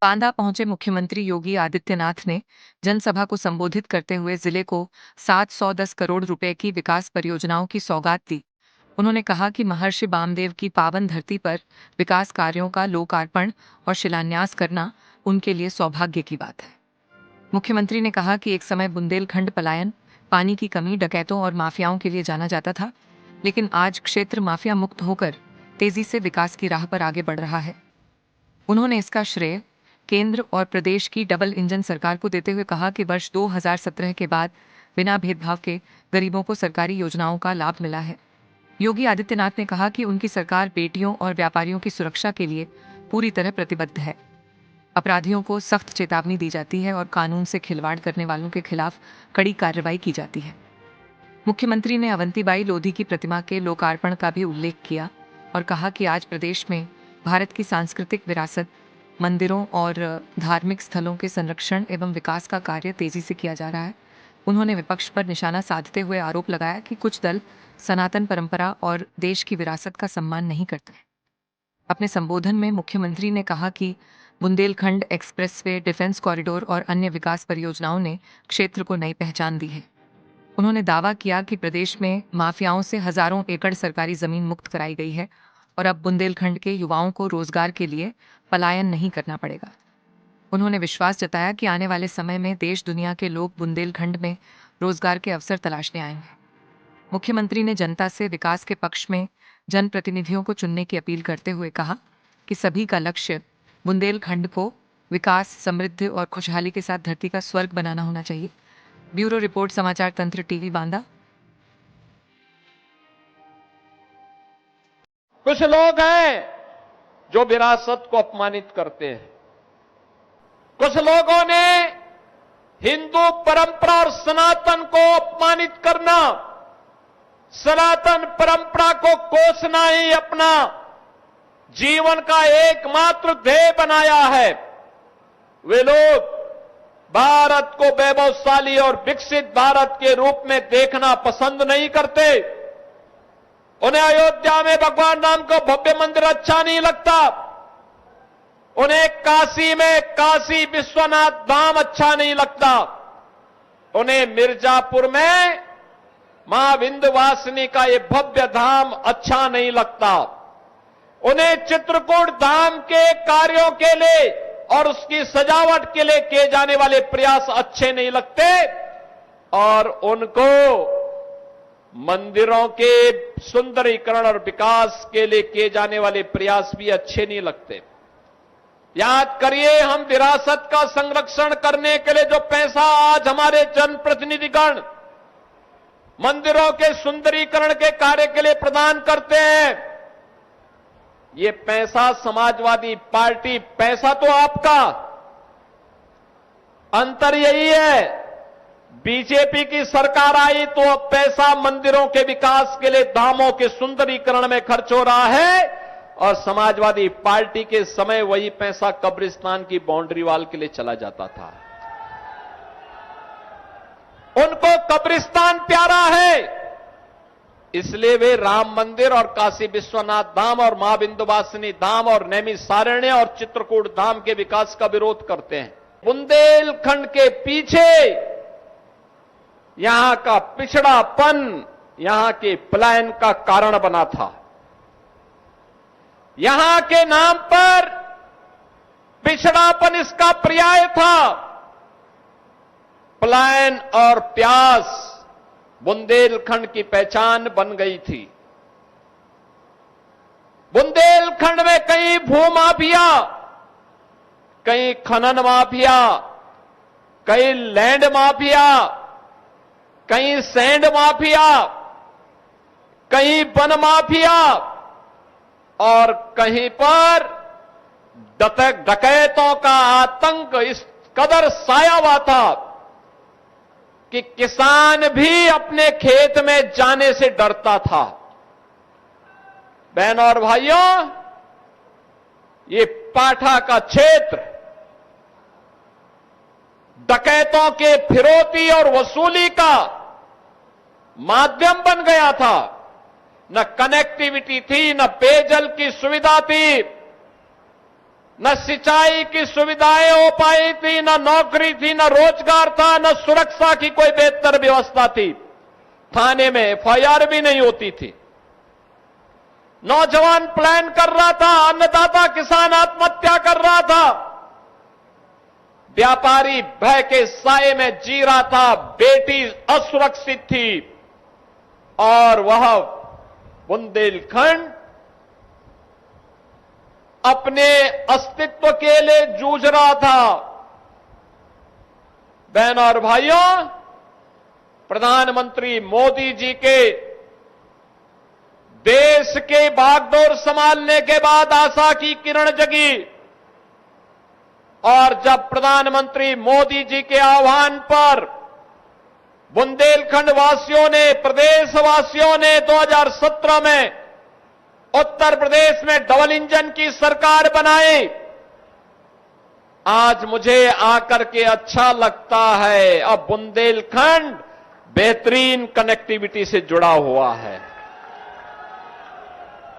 बांदा पहुंचे मुख्यमंत्री योगी आदित्यनाथ ने जनसभा को संबोधित करते हुए जिले को 710 करोड़ रुपए की विकास परियोजनाओं की सौगात दी। उन्होंने कहा कि महर्षि वामदेव की पावन धरती पर विकास कार्यों का लोकार्पण और शिलान्यास करना उनके लिए सौभाग्य की बात है। मुख्यमंत्री ने कहा कि एक समय बुंदेलखंड पलायन, पानी की कमी, डकैतों और माफियाओं के लिए जाना जाता था, लेकिन आज क्षेत्र माफिया मुक्त होकर तेजी से विकास की राह पर आगे बढ़ रहा है। उन्होंने इसका श्रेय केंद्र और प्रदेश की डबल इंजन सरकार को देते हुए कहा कि वर्ष 2017 के बाद बिना भेदभाव के गरीबों को सरकारी योजनाओं का लाभ मिला है। योगी आदित्यनाथ ने कहा कि उनकी सरकार बेटियों और व्यापारियों की सुरक्षा के लिए पूरी तरह प्रतिबद्ध है। अपराधियों को सख्त चेतावनी दी जाती है और कानून से खिलवाड़ करने वालों के खिलाफ कड़ी कार्रवाई की जाती है। मुख्यमंत्री ने अवंतीबाई लोधी की प्रतिमा के लोकार्पण का भी उल्लेख किया और कहा कि आज प्रदेश में भारत की सांस्कृतिक विरासत, मंदिरों और धार्मिक स्थलों के संरक्षण एवं विकास का कार्य तेजी से किया जा रहा है। उन्होंने विपक्ष पर निशाना साधते हुए आरोप लगाया कि कुछ दल सनातन परंपरा और देश की विरासत का सम्मान नहीं करते। अपने संबोधन में मुख्यमंत्री ने कहा कि बुंदेलखंड एक्सप्रेसवे, डिफेंस कॉरिडोर और अन्य विकास परियोजनाओं ने क्षेत्र को नई पहचान दी है। उन्होंने दावा किया कि प्रदेश में माफियाओं से हजारों एकड़ सरकारी जमीन मुक्त कराई गई है और अब बुंदेलखंड के युवाओं को रोजगार के लिए पलायन नहीं करना पड़ेगा। उन्होंने विश्वास जताया कि आने वाले समय में देश दुनिया के लोग बुंदेलखंड में रोजगार के अवसर तलाशने आएंगे। मुख्यमंत्री ने जनता से विकास के पक्ष में जनप्रतिनिधियों को चुनने की अपील करते हुए कहा कि सभी का लक्ष्य बुंदेलखंड को विकास, समृद्धि और खुशहाली के साथ धरती का स्वर्ग बनाना होना चाहिए। ब्यूरो रिपोर्ट, समाचार तंत्र टीवी, बांदा। कुछ लोग हैं जो विरासत को अपमानित करते हैं। कुछ लोगों ने हिंदू परंपरा और सनातन को अपमानित करना, सनातन परंपरा को कोसना ही अपना जीवन का एकमात्र ध्येय बनाया है। वे लोग भारत को वैभवशाली और विकसित भारत के रूप में देखना पसंद नहीं करते। उन्हें अयोध्या में भगवान राम का भव्य मंदिर अच्छा नहीं लगता। उन्हें काशी में काशी विश्वनाथ धाम अच्छा नहीं लगता। उन्हें मिर्जापुर में मां विंध्यवासिनी का ये भव्य धाम अच्छा नहीं लगता। उन्हें चित्रकूट धाम के कार्यों के लिए और उसकी सजावट के लिए किए जाने वाले प्रयास अच्छे नहीं लगते और उनको मंदिरों के सुंदरीकरण और विकास के लिए किए जाने वाले प्रयास भी अच्छे नहीं लगते। याद करिए, हम विरासत का संरक्षण करने के लिए जो पैसा आज हमारे जनप्रतिनिधिगण मंदिरों के सुंदरीकरण के कार्य के लिए प्रदान करते हैं, ये पैसा समाजवादी पार्टी, पैसा तो आपका, अंतर यही है, बीजेपी की सरकार आई तो अब पैसा मंदिरों के विकास के लिए, धामों के सुंदरीकरण में खर्च हो रहा है और समाजवादी पार्टी के समय वही पैसा कब्रिस्तान की बाउंड्री वॉल के लिए चला जाता था। उनको कब्रिस्तान प्यारा है, इसलिए वे राम मंदिर और काशी विश्वनाथ धाम और मां विंध्यवासिनी धाम और नैमिषारण्य और चित्रकूट धाम के विकास का विरोध करते हैं। बुंदेलखंड के पीछे यहां का पिछड़ापन यहां के पलायन का कारण बना था। यहां के नाम पर पिछड़ापन इसका पर्याय था। पलायन और प्यास बुंदेलखंड की पहचान बन गई थी। बुंदेलखंड में कहीं भूमाफिया, कहीं खनन माफिया, कहीं लैंड माफिया, कहीं सैंड माफिया, कहीं वन माफिया और कहीं पर डकैतों का आतंक इस कदर साया हुआ था कि किसान भी अपने खेत में जाने से डरता था। बहनों और भाइयों, ये पाठा का क्षेत्र डकैतों के फिरौती और वसूली का माध्यम बन गया था। न कनेक्टिविटी थी, न पेयजल की सुविधा थी, न सिंचाई की सुविधाएं हो पाई थी, न नौकरी थी, न रोजगार था, न सुरक्षा की कोई बेहतर व्यवस्था थी। थाने में एफआईआर भी नहीं होती थी। नौजवान प्लान कर रहा था, अन्नदाता किसान आत्महत्या कर रहा था, व्यापारी भय के साए में जी रहा था, बेटी असुरक्षित थी और वह बुंदेलखंड अपने अस्तित्व के लिए जूझ रहा था। बहनों और भाइयों, प्रधानमंत्री मोदी जी के देश के बागडोर संभालने के बाद आशा की किरण जगी और जब प्रधानमंत्री मोदी जी के आह्वान पर बुंदेलखंड वासियों ने, प्रदेश वासियों ने 2017 में उत्तर प्रदेश में डबल इंजन की सरकार बनाई, आज मुझे आकर के अच्छा लगता है। अब बुंदेलखंड बेहतरीन कनेक्टिविटी से जुड़ा हुआ है।